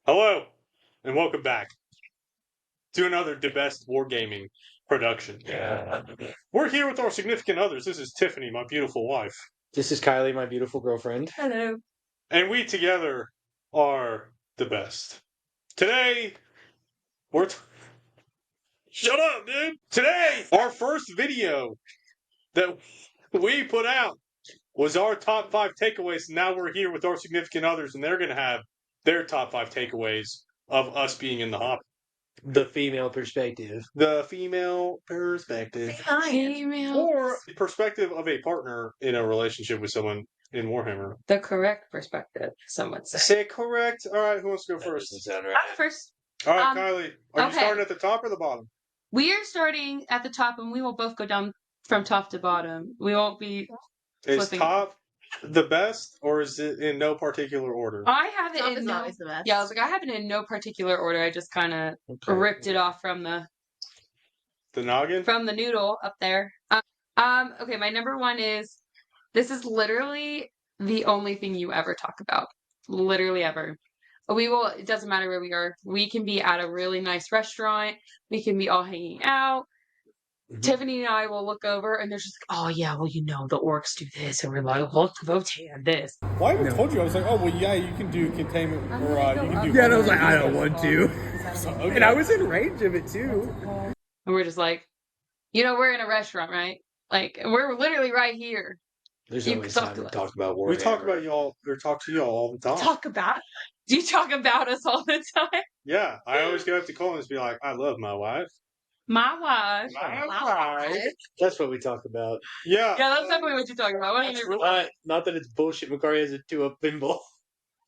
Hello, and welcome back to another The Best Wargaming production. We're here with our significant others. This is Tiffany, my beautiful wife. This is Kylie, my beautiful girlfriend. Hello. And we together are the best. Today, shut up, dude! Today, our first video that we put out was our top 5 takeaways. Now we're here with our significant others, and they're going to have their top 5 takeaways of us being in the hobby. The female perspective. The female perspective. Female. Or the perspective of a partner in a relationship with someone in Warhammer. The correct perspective, some would say. Say correct. All right, who wants to go first? Sound right. I'm first. All right, Kylie. Are you okay. starting at the top or the bottom? We are starting at the top, and we will both go down from top to bottom. We won't be Is flipping. top the best, or is it in no particular order? I have it Top in is no. always the best. Yeah, I was like, I have it in no particular order. I just kind of ripped it off from the noggin? From the noodle up there. Okay, my number one is, this is literally the only thing you ever talk about. Literally ever. It doesn't matter where we are. We can be at a really nice restaurant. We can be all hanging out. Mm-hmm. Tiffany and I will look over and they're just like, oh yeah, well, the orcs do this. And we're like, look, Votan, this. Well, I even told you. I was like, oh, well, yeah, you can do containment. Or you can do. Yeah, and I was like, I don't want to. Okay. And I was in range of it too. And we're just like, we're in a restaurant, right? Like, we're literally right here. There's always time to talk about Warhammer. We talk about y'all, or talk to y'all all the time. Do you talk about us all the time? Yeah, I always go up to Colton and be like, I love my wife. My wife. My wife. That's what we talk about. Yeah. Yeah, that's definitely what you're talking about. Not that it's bullshit. Macari has a 2-up pinball.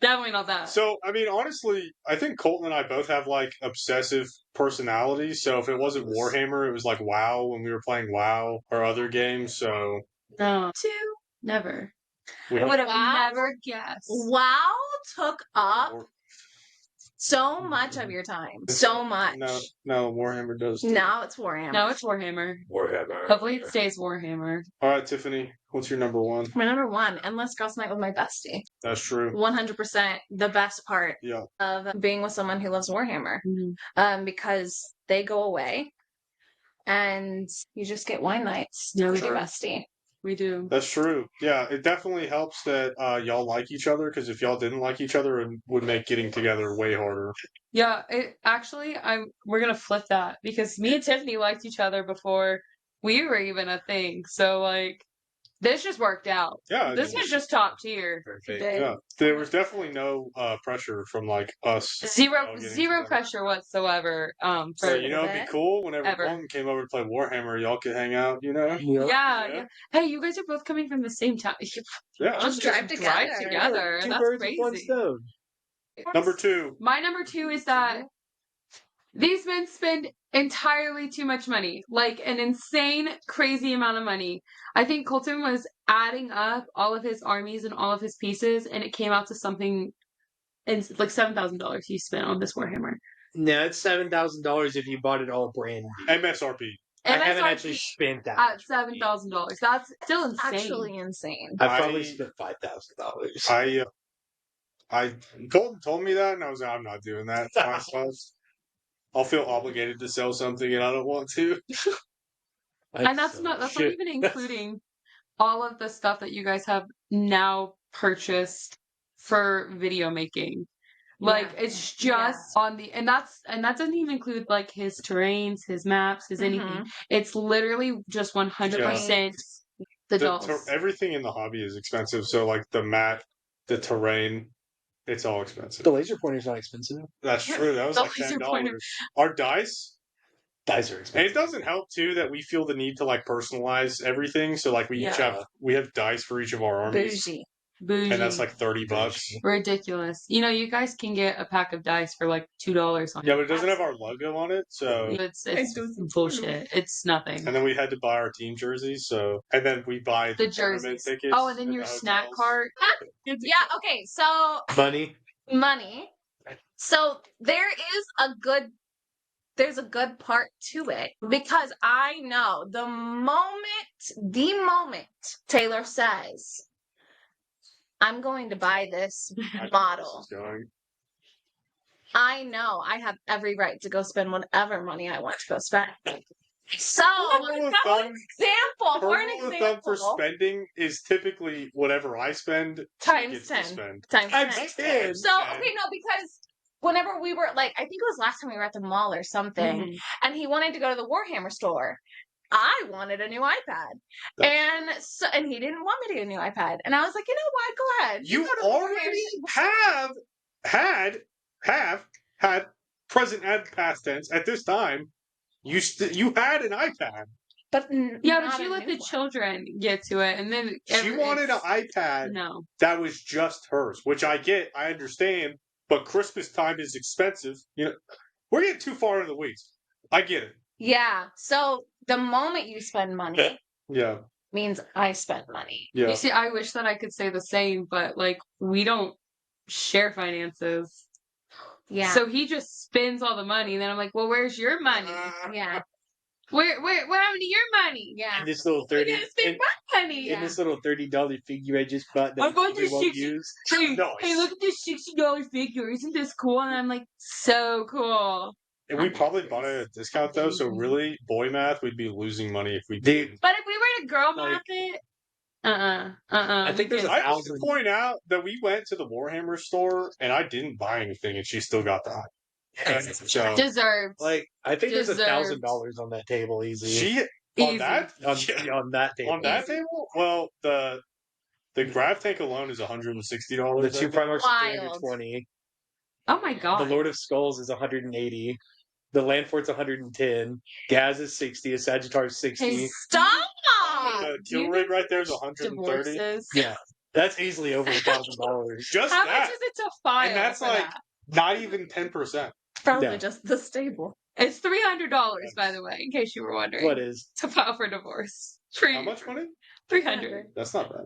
Definitely not that. So, I mean, honestly, I think Colton and I both have, like, obsessive personalities. So if it wasn't Warhammer, it was like WoW when we were playing WoW or other games. So. No. Never. I would have never guessed. WoW took up so much of your time. So much. No, Warhammer does too. Now it's Warhammer. Now it's Warhammer. Hopefully it stays Warhammer. All right, Tiffany, what's your number one? My number one, Endless Girls Night with my bestie. That's true. 100% the best part of being with someone who loves Warhammer. Mm-hmm. Because they go away and you just get wine nights with your bestie. We do. That's true. Yeah, it definitely helps that y'all like each other, because if y'all didn't like each other, it would make getting together way harder. Yeah, we're going to flip that, because me and Tiffany liked each other before we were even a thing. So, like, this just worked out. Yeah. This was just top tier. Yeah. There was definitely no pressure from, like, us. Zero pressure whatsoever. So, it'd be cool whenever Colton came over to play Warhammer, y'all could hang out, Yeah. Hey, you guys are both coming from the same town. Yeah. Just drive together. That's crazy. Number two. My number two is that these men spend entirely too much money. Like, an insane, crazy amount of money. I think Colton was adding up all of his armies and all of his pieces, and it came out to something like $7,000 he spent on this Warhammer. No, it's $7,000 if you bought it all brand new. MSRP. I haven't actually spent that at $7,000. That's still insane. Actually insane. I probably spent $5,000. Colton told me that, and I was like, I'm not doing that to myself. I'll feel obligated to sell something, and I don't want to. And that's not even including all of the stuff that you guys have now purchased for video making. Like, it's just on the, and that doesn't even include, like, his terrains, his maps, his anything. It's literally just 100% the dolls. Everything in the hobby is expensive. So, like, the map, the terrain, it's all expensive. The laser pointer's not expensive. That's true. That was like $10. Our dice are expensive. And it doesn't help too that we feel the need to, like, personalize everything. So, like, we have dice for each of our armies. Bougie. And that's like $30. Ridiculous. You guys can get a pack of dice for like $2 on it. Yeah, but it doesn't have our logo on it, so it's bullshit. It's nothing. And then we had to buy our team jerseys, and then we buy the jerseys tickets. Oh, and then your snack cart. Yeah, okay, so money. So there's a good part to it, because I know the moment Taylor says, I'm going to buy this model, I know I have every right to go spend whatever money I want to go spend. So, Her rule of thumb for example. spending is typically whatever I spend Times gets 10. to spend. Times 10. 10. So, okay, no, because whenever we were, like, I think it was last time we were at the mall or something, and he wanted to go to the Warhammer store. I wanted a new iPad. And he didn't want me to get a new iPad. And I was like, you know what? Go ahead. You go to the already have had present and past tense at this time. You had an iPad. But you let the children get to it, and then she wanted an iPad. No, that was just hers, which I get, I understand. But Christmas time is expensive. You know, we're getting too far into the weeds. I get it. Yeah. So the moment you spend money, yeah, means I spent money. Yeah. You see, I wish that I could say the same, but like we don't share finances. Yeah. So he just spends all the money, and then I'm like, well, where's your money? Yeah. What happened to your money? Yeah. And this little 30 spend my money. in this little $30 figure I just bought that I bought we this won't 60 use. Hey, Nice. hey, look at this $60 figure. Isn't this cool? And I'm like, so cool. And we probably bought it at a discount though, so really, boy math, we'd be losing money if we Dude. did. But if we were to girl math it, I think there's I have to point out that we went to the Warhammer store and I didn't buy anything, and she still got the so deserved. like I think there's Deserved. $1,000 on that table easy. she Easy. on that table. On that table? Well, the Grav tank alone is $160. The two Primarchs Wild. are $320. Oh my god. The Lord of Skulls is $180. The Landfort's $110. Gaz is $60. A Sagittarius $60. Hey, Stop! The kill rate right there is $130. Divorces. Yeah, that's easily over $1,000. Just How that, much is it to file? and that's for like that? not even 10%. Probably Yeah. just the stable. It's $300, by the way, in case you were wondering. What is? To file for divorce? How much money? 300. That's not bad.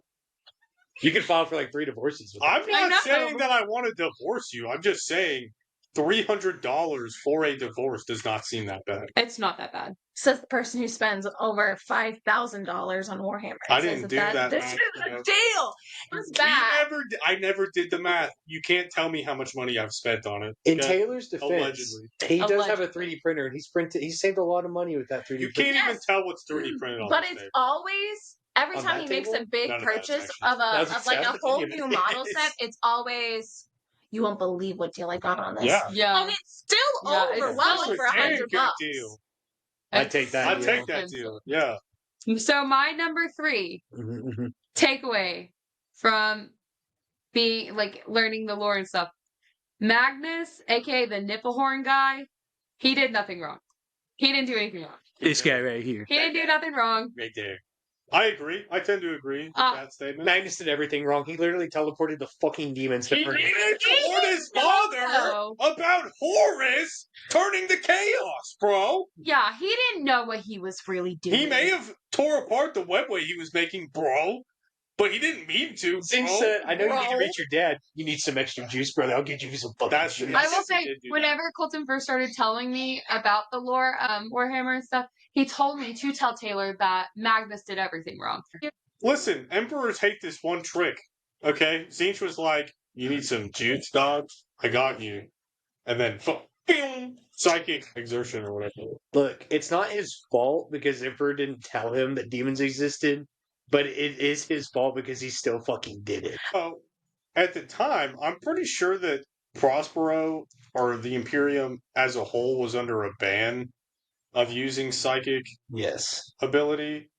You can file for like 3 divorces. With I'm I not know. saying that I want to divorce you. I'm just saying $300 for a divorce does not seem that bad. It's not that bad. Says the person who spends over $5,000 on Warhammer. I didn't do that. This is a deal. It's bad. I never did the math. You can't tell me how much money I've spent on it. In Okay? Taylor's defense, Allegedly. he does have a Allegedly. 3D printer, and he saved a lot of money with that 3D You printer. can't even tell what's 3D printed on But this it's tape. always every On time that he makes table? a big None of that purchase section. of That's like a exactly whole what new it model is. set. It's always you won't believe what deal I got on this. Yeah. Yeah. And it's still Yeah, over it's well still over a damn $100. good deal. I'd take that I'd deal. take that deal. Yeah. So my number 3 takeaway from being like learning the lore and stuff. Magnus, aka the Nipplehorn guy, he did nothing wrong. He didn't do anything wrong. This guy right here. He didn't do nothing wrong. Right there. I agree. I tend to agree with that statement. Magnus did everything wrong. He literally teleported the fucking demons to He hurt needed to warn his father No. about Horus turning to chaos, bro. Yeah, he didn't know what he was really doing. He may have tore apart the webway he was making, bro, but he didn't mean to. Zing bro. said, I know you need to Bro. reach your dad. You need some extra juice, brother. I'll get you some fucking That's juice. I will Yes, he say, did do whenever Colton first started telling me about the lore, Warhammer and stuff, he told me to tell Taylor that Magnus did everything wrong. Listen, emperors hate this one trick, okay? Zinch was like, you need some juice, dog? I got you. And then, boom, psychic exertion or whatever. Look, it's not his fault because Emperor didn't tell him that demons existed, but it is his fault because he still fucking did it. So, at the time, I'm pretty sure that Prospero, or the Imperium as a whole, was under a ban of using psychic Yes. ability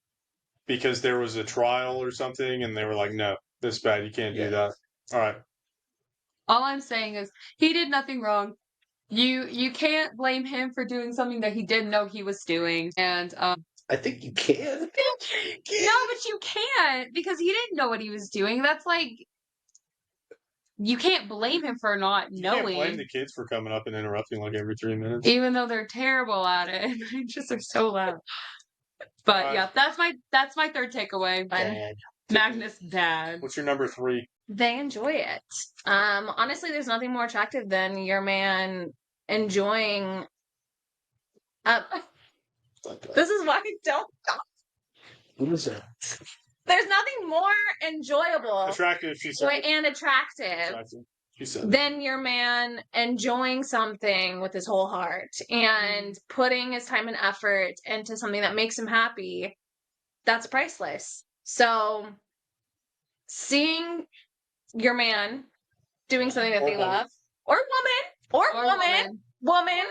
because there was a trial or something, and they were like, no, this is bad, you can't do that. All right. All I'm saying is, he did nothing wrong. You can't blame him for doing something that he didn't know he was doing. And I think you can. no, but you can't because he didn't know what he was doing. That's like you can't blame him for not You knowing. can't blame the kids for coming up and interrupting like every 3 minutes. Even though they're terrible at it. They just are so loud. But yeah, that's my third takeaway. Dad. Magnus' dad. What's your number 3? They enjoy it. Honestly, there's nothing more attractive than your man enjoying. This is why I don't. What is that? There's nothing more enjoyable Attractive, she said. and attractive You said it. then your man enjoying something with his whole heart and putting his time and effort into something that makes him happy, that's priceless. So seeing your man doing something that Or they woman. love, or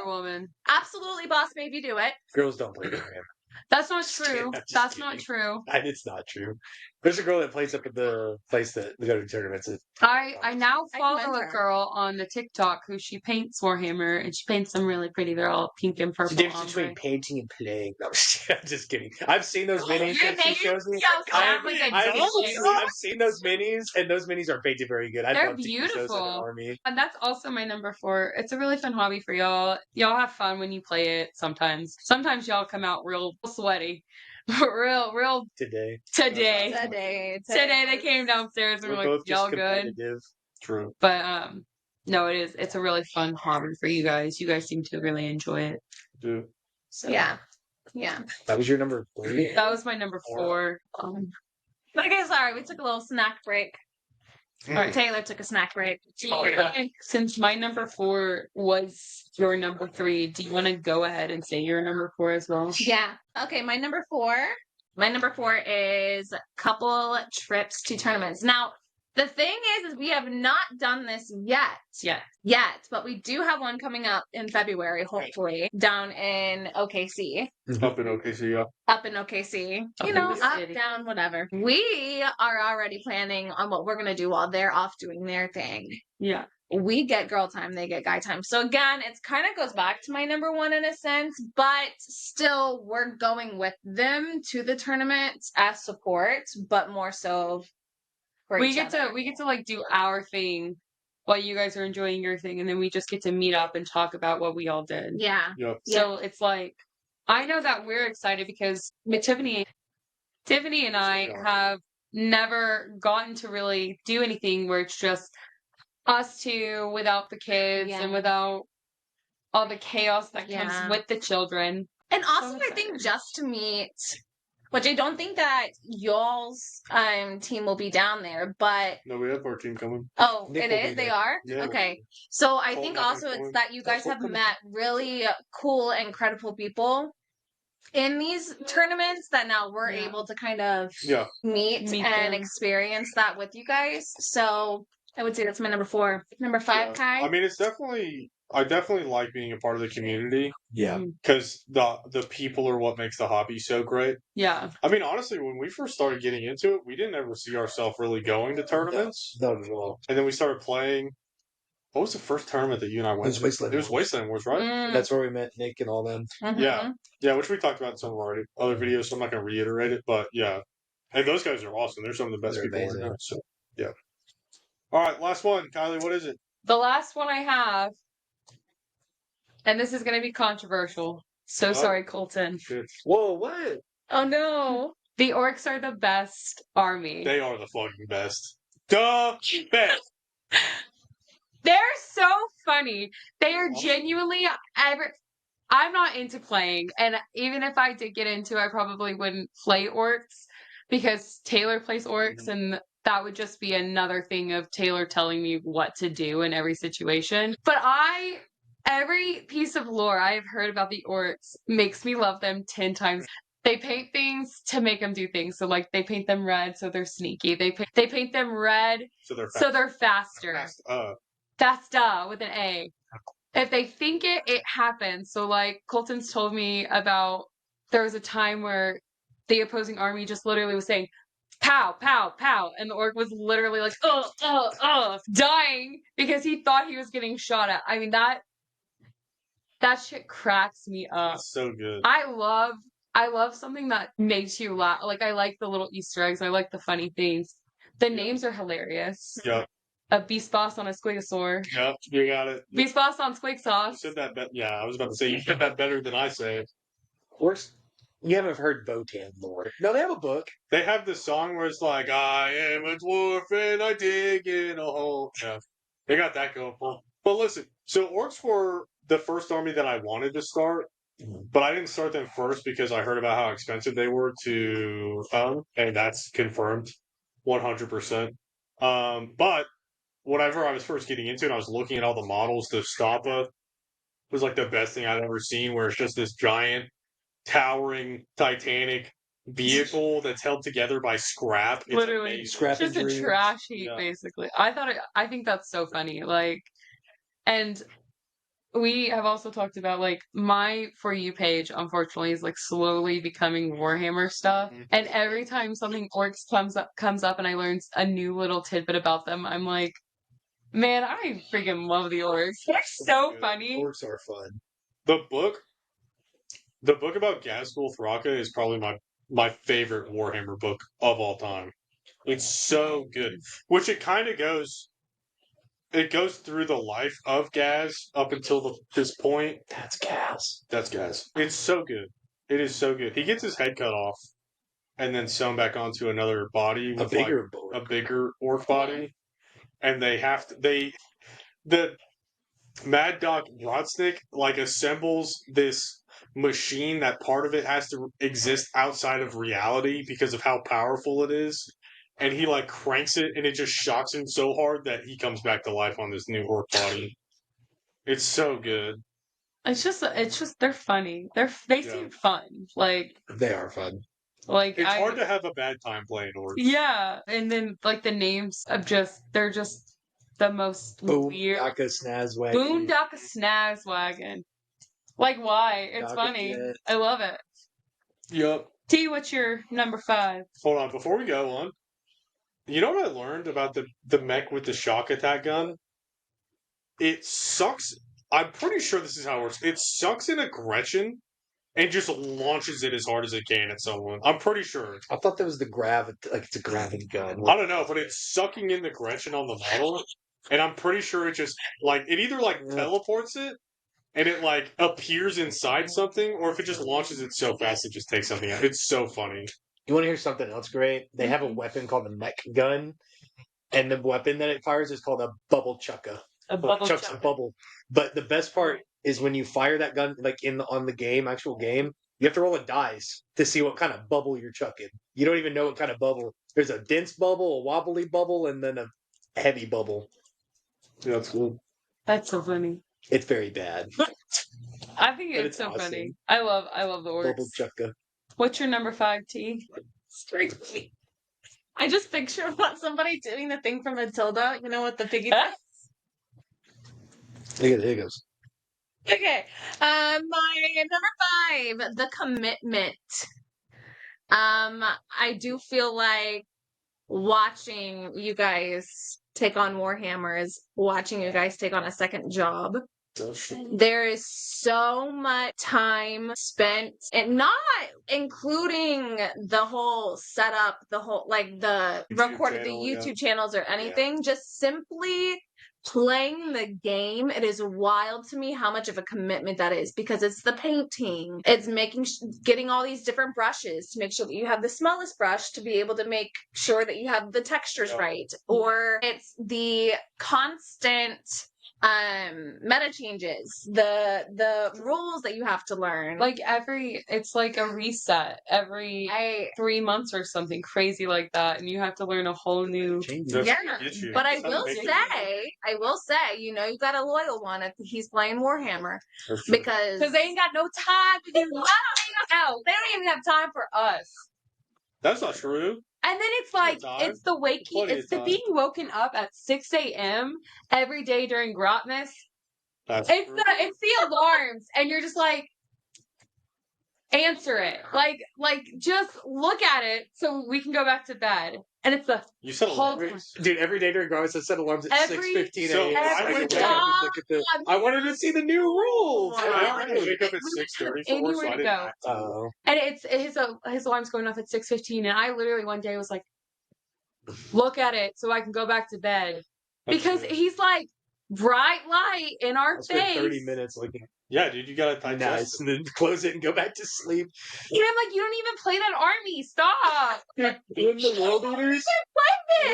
woman, absolutely boss baby, do it. Girls don't play Warhammer. That's not Just kidding, true. I'm just That's kidding. not true. It's not true. There's a girl that plays up at the place that they go to tournaments. I now I follow commend a her. girl on the TikTok who she paints Warhammer, and she paints them really pretty. They're all pink and It's purple. the difference between ombre. painting and playing. No, I'm just kidding. I've seen those minis You're that she making shows me. yourself sound like a I've seen those minis, and those minis are painted very good. I'd They're love to use those in an beautiful. army. And that's also my number 4. It's a really fun hobby for y'all. Y'all have fun when you play it sometimes. Sometimes y'all come out real sweaty. real Today. today they came downstairs and We're were both like, just y'all good? competitive. True. But no, it's a really fun hobby for you guys. You guys seem to really enjoy it. Do. So Yeah. That was your number 3? that was my number 4. Okay, sorry, we took a little snack break. Or Taylor took a snack break. Since my number 4 was your number 3, do you want to go ahead and say your number 4 as well? Yeah. Okay, my number 4. My number 4 is couple trips to tournaments. Now, the thing is we have not done this yet, but we do have one coming up in February, hopefully, down in OKC. Up in OKC, yeah. Up in OKC. Up You in know, the up, city. down, whatever. We are already planning on what we're going to do while they're off doing their thing. Yeah. We get girl time, they get guy time. So again, it kind of goes back to my number 1 in a sense, but still we're going with them to the tournament as support, but more so for We each get other. to like do our thing while you guys are enjoying your thing, and then we just get to meet up and talk about what we all did. Yeah. Yep. So it's like, I know that we're excited because with Tiffani and I have never gotten to really do anything where it's just us two without the kids and without all the chaos that comes with the children. And also, I think just to meet, which I don't think that y'all's team will be down there, but No, we have our team coming. oh, Nick it will be is? They there. are? Yeah. Okay. So I Colton, think I also think it's Colton. that you guys have met really cool and credible people in these tournaments that now we're able to kind of meet and them. experience that with you guys. So I would say that's my number 4. Number 5, Kai? I mean, I definitely like being a part of the community. Yeah. Because the people are what makes the hobby so great. Yeah. I mean, honestly, when we first started getting into it, we didn't ever see ourselves really going to tournaments. Not at all. And then we started playing. What was the first tournament that you and I went to? Wasteland It was Wars. Wasteland Wars, right? That's where we met Nick and all them. Yeah. Yeah, which we talked about in some of our other videos, so I'm not going to reiterate it, but yeah. And those guys are awesome. They're some of the best They're people amazing. I know. So, yeah. All right, last one. Kylie, what is it? The last one I have, and this is going to be controversial. So sorry, Colton. Shit. Whoa, what? Oh no. The orcs are the best army. They are the fucking best. The best. They're so funny. They are genuinely I'm not into playing, and even if I did get into it, I probably wouldn't play orcs because Taylor plays orcs, and that would just be another thing of Taylor telling me what to do in every situation. But every piece of lore I have heard about the orcs makes me love them 10 times. They paint things to make them do things. So, like, they paint them red so they're sneaky. They paint them red so they're faster. Faster with an A. If they think it happens. So, like, Colton's told me about there was a time where the opposing army just literally was saying, pow, pow, pow. And the orc was literally like, dying because he thought he was getting shot at. I mean, that shit cracks me up. That's so good. I love something that makes you laugh. Like, I like the little Easter eggs. I like the funny things. The names are hilarious. Yeah. A beast boss on a squigosaur. Yep, you got it. Beast boss on squig sauce. You said that I was about to say you said that better than I say it. Orcs, you haven't heard Votan lore. No, they have a book. They have this song where it's like, I am a dwarf and I dig in a hole. Yeah. They got that going for them. But listen, so orcs were the first army that I wanted to start, but I didn't start them first because I heard about how expensive they were to and that's confirmed 100%. But whenever I was first getting into it, I was looking at all the models. The Stappa was like the best thing I'd ever seen, where it's just this giant, towering, titanic vehicle that's held together by scrap. It's Literally. amazing. Scrap Just a dreams. trash heap, Yeah. basically. I think that's so funny. Like, and we have also talked about, like, my For You page, unfortunately, is like slowly becoming Warhammer stuff. Mhm. And every time something orcs comes up and I learn a new little tidbit about them, I'm like, man, I freaking love the orcs. They're so Good. funny. Orcs are fun. The book about Ghazghkull Thraka is probably my favorite Warhammer book of all time. It's so good. Which it kind of goes through the life of Gaz up until this point. That's gas. That's Gaz. It's so good. It is so good. He gets his head cut off and then sewn back onto another body A with bigger a bigger orc body. And the Mad Doc Brodsnick like assembles this machine that part of it has to exist outside of reality because of how powerful it is. And he like cranks it and it just shocks him so hard that he comes back to life on this new orc body. It's so good. It's just they're funny. They Yeah. seem fun. Like They are fun. Like It's hard to have a bad time playing orcs. Yeah, and then like the names of they're just the most weird. Boondocka Snazwagon. Boondocka Snazwagon. Like why? It's Docket funny. Jet. I love it. Yep. T, what's your number 5? Hold on, before we go on, you know what I learned about the mech with the shock attack gun? It sucks. I'm pretty sure this is how it works. It sucks in a Gretchen and just launches it as hard as it can at someone. I'm pretty sure. I thought that was it's a gravity gun. I don't know, but it's sucking in the Gretchen on the model, and I'm pretty sure it just it either teleports it and it appears inside something, or if it just launches it so fast it just takes something out. It's so funny. You want to hear something else great? They have a weapon called the mech gun, and the weapon that it fires is called a bubble chucka. A bubble chucks chuck. a bubble. But the best part is when you fire that gun on the actual game, you have to roll a dice to see what kind of bubble you're chucking. You don't even know what kind of bubble. There's a dense bubble, a wobbly bubble, and then a heavy bubble. Yeah, that's cool. That's so funny. It's very bad. I think But it's so awesome. funny. I love the orcs. Bubble chucka. What's your number 5, T? I just picture somebody doing the thing from Matilda, you know, with the piggy. Huh? Here it goes. Okay. My number 5, the commitment. I do feel like watching you guys take on Warhammer is watching you guys take on a second job. There is so much time spent, and not including the whole setup, the whole the recorded the YouTube channels or anything, just simply playing the game. It is wild to me how much of a commitment that is, because it's the painting, it's getting all these different brushes to make sure that you have the smallest brush to be able to make sure that you have the textures right, or it's the constant meta changes, the rules that you have to learn. It's like a reset every 3 months or something crazy like that, and you have to learn a whole new. But I will say, you know, you got a loyal one if he's playing Warhammer, because they ain't got no time to do. No, they don't even have time for us. That's not true. And then it's the being woken up at 6 a.m. every day during Grotmas. It's the alarms, and you're just like, answer it. Just look at it so we can go back to bed. And it's the You said alarms. Dude, every day during Growers, I set alarms at 6:15 a.m. I wanted to see the new rules. I wake up at 6:30 Anywhere to go. And his alarm's going off at 6:15, and I literally one day was like, look at it so I can go back to bed. Because he's like bright light in our face. 30 minutes looking. Yeah, dude, you gotta digest and then close it and go back to sleep. You know, I'm like, you don't even play that army. Stop. When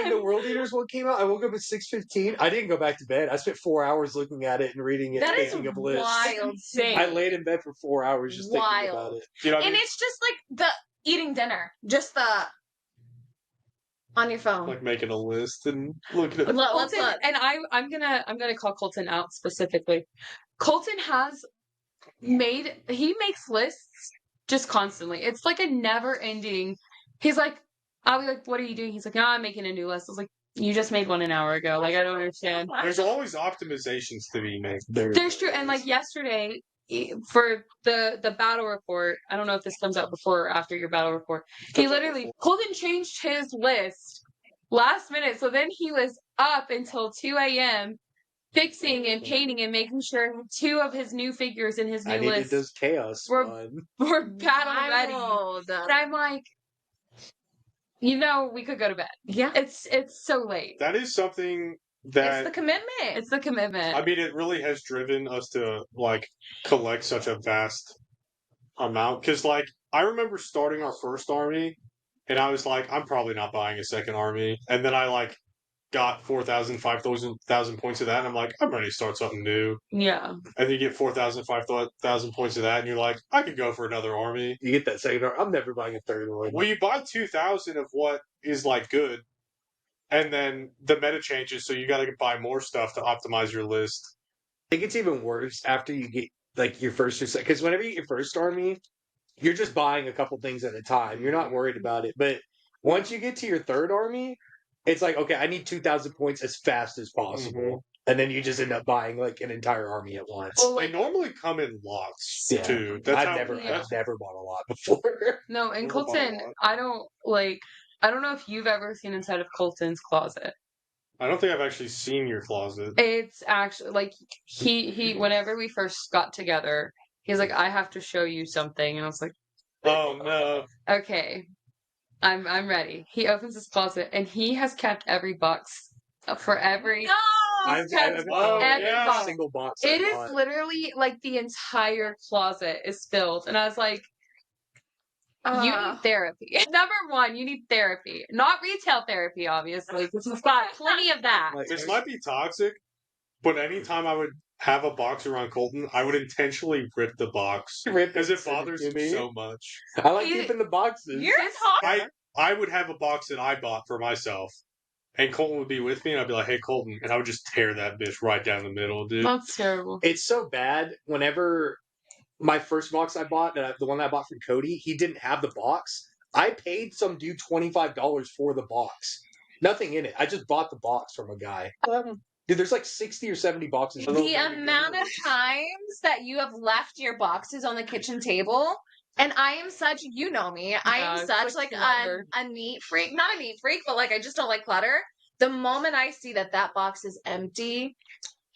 the World Eaters one came out, I woke up at 6:15. I didn't go back to bed. I spent 4 hours looking at it and reading it, making a list. Wild. I laid in bed for 4 hours just thinking about it. You know, and it's just like the eating dinner, just the On your phone. Like making a list and looking at. Let's Colton, look. and I'm gonna call Colton out specifically. Colton he makes lists just constantly. It's like a never ending. He's like, I'll be like, what are you doing? He's like, no, I'm making a new list. I was like, you just made one an hour ago. Like, I don't understand. There's always optimizations to be made. There's true, and like yesterday for the battle report, I don't know if this comes out before or after your battle report. He literally Colton changed his list last minute, so then he was up until 2 a.m. fixing and painting and making sure 2 of his new figures in his new I needed list those chaos were- fun. were battle ready. Wild. And I'm like, we could go to bed. Yeah. It's so late. That is something It's that the commitment. It's the commitment. I mean, it really has driven us to like collect such a vast amount. Because like I remember starting our first army, and I was like, I'm probably not buying a second army, and then I like got 4,000, 5,000 points of that, and I'm like, I'm ready to start something new. Yeah. And then you get 4,000, 5,000 points of that, and you're like, I could go for another army. You get that second army. I'm never buying a third one. Well, you buy 2,000 of what is like good, and then the meta changes, so you got to buy more stuff to optimize your list. I think it's even worse after you get like your first or second. Because whenever you get your first army, you're just buying a couple things at a time. You're not worried about it. But once you get to your third army, it's like, okay, I need 2,000 points as fast as possible. And then you just end up buying like an entire army at once. Well, They normally come in lots Yeah. too. I've never bought a lot before. No, and Never bought a Colton, lot. I don't know if you've ever seen inside of Colton's closet. I don't think I've actually seen your closet. It's actually like he whenever we first got together, he's like, I have to show you something, and I was like, Oh no! okay, I'm ready. He opens his closet and he has kept every box for every. No! I've kept never every bought box. a single box. It I is bought. literally like the entire closet is filled, and I was like, you need therapy. Number one, you need therapy, not retail therapy, obviously, because we've got plenty of that. Like, This might be toxic, but anytime I would have a box around Colton, I would intentionally rip the box because it bothers me so much. I like He- keeping the boxes. You're talking. I would have a box that I bought for myself, and Colton would be with me, and I'd be like, "Hey, Colton," and I would just tear that bitch right down the middle, dude. That's terrible. It's so bad. Whenever my first box I bought, the one I bought from Cody, he didn't have the box. I paid some dude $25 for the box. Nothing in it. I just bought the box from a guy. Dude, there's like 60 or 70 boxes. The amount of times that you have left your boxes on the kitchen table, and I am such, you know me, I Yeah, am it's such like like clutter. a neat freak. Not a neat freak, but like I just don't like clutter. The moment I see that box is empty,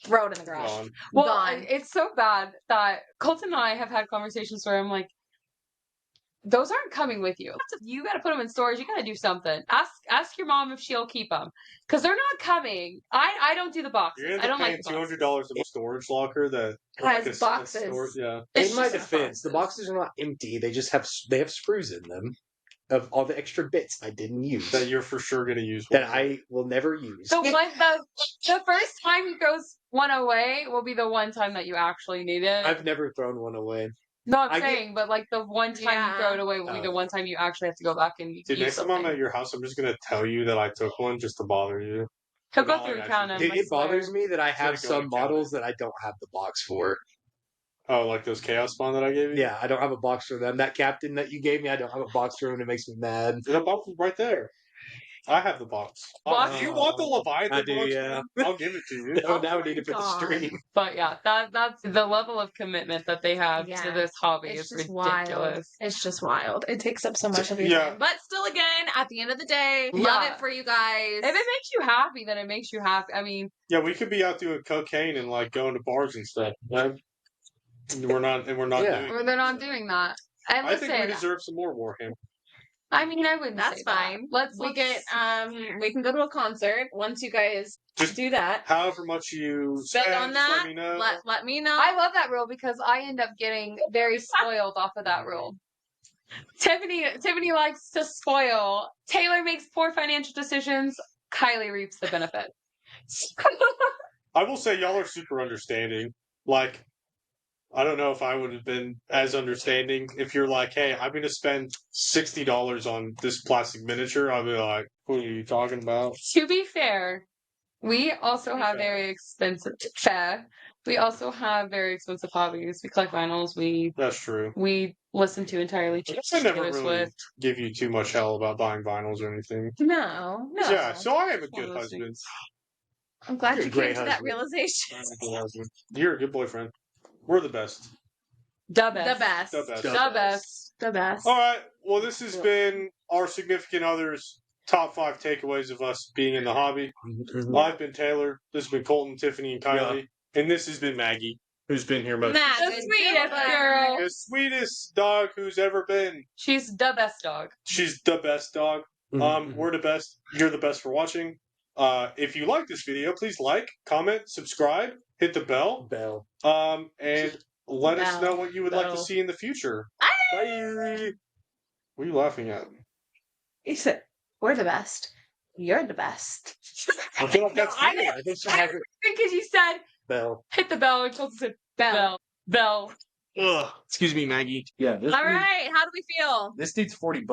throw it in the garage. Gone. Well, Gone. it's so bad that Colton and I have had conversations where I'm like, those aren't coming with you. You got to put them in storage. You got to do something. Ask your mom if she'll keep them because they're not coming. I don't do the boxes. You're I don't like paying the boxes. $200 a storage locker that Has boxes. Yeah. It's In my just defense, the boxes are not empty. They just have screws in them of all the extra bits I didn't use That you're for sure gonna use. that I will never use. So like the first time he throws one away will be the one time that you actually need it. I've never thrown one away. No, I'm I get- saying, but like the one time Yeah. you throw it away will be the one time you actually have to go back and Dude, use next time something. I'm at your house, I'm just gonna tell you that I took one just to bother you. He'll But go not through like and count actually- them. Dude, it bothers me that I have like some going to models that I don't have the box for. Oh, like those chaos spawn that I gave you? Yeah, I don't have a box for them. That captain that you gave me, I don't have a box for him, and it makes me mad. The box is right there. I have the box. Box? You want the Leviathan I do, box? yeah. man? I'll give it to you. Now we need it for the God. stream. But yeah, that's the level of commitment that they have Yeah. to this hobby It's is just wild. ridiculous. It's just wild. It takes up so much of your Yeah. time. But still, again, at the end of the day, Yeah. love it for you guys. If it makes you happy, then it makes you happy. I mean, Yeah, we could be out doing cocaine and like going to bars and stuff. Right? We're not Yeah. doing. they're not doing that. And I think we listen, deserve some more Warhammer. I mean, I wouldn't That's say that. fine. Let's we can go to a concert once you guys Just do that. However much you Spend on just that. let me know. Let me know. I love that rule because I end up getting very spoiled off of that rule. Tiffany likes to spoil. Taylor makes poor financial decisions. Kylie reaps the benefit. I will say y'all are super understanding. Like, I don't know if I would have been as understanding if you're like, hey, I'm going to spend $60 on this plastic miniature. I'll be like, what are you talking about? To be fair, we also have very expensive We also have very expensive hobbies. We collect vinyls. That's true. We listen to entirely I guess I never Taylor really Swift. give you too much hell about buying vinyls or anything. No. Yeah, so I am a One good of those husband. I'm glad You're you a great came to that husband. realization. I'm a good husband. You're a good boyfriend. We're the best. The The best. best. The best. The best. The best. All right. Well, this has been our significant others' top 5 takeaways of us being in the hobby. I've been Taylor. This has been Colton, Tiffany, and Kiley. And this has been Maggie, who's been here most. Nah, The sweetest girl. The sweetest dog who's ever been. She's the best dog. She's the best dog. Mhm. We're the best. You're the best for watching. If you like this video, please like, comment, subscribe, hit the bell, Bell. and let us know what you would like to Bell. see in the future. Bye. What are you laughing at? You said, we're the best. You're the best. I feel like that's I funny. I think she has it. Because you said Bell. hit the bell and Colton said bell. Bell. Ugh. Excuse me, Maggie. Yeah. All right. How do we feel? This dude's $40.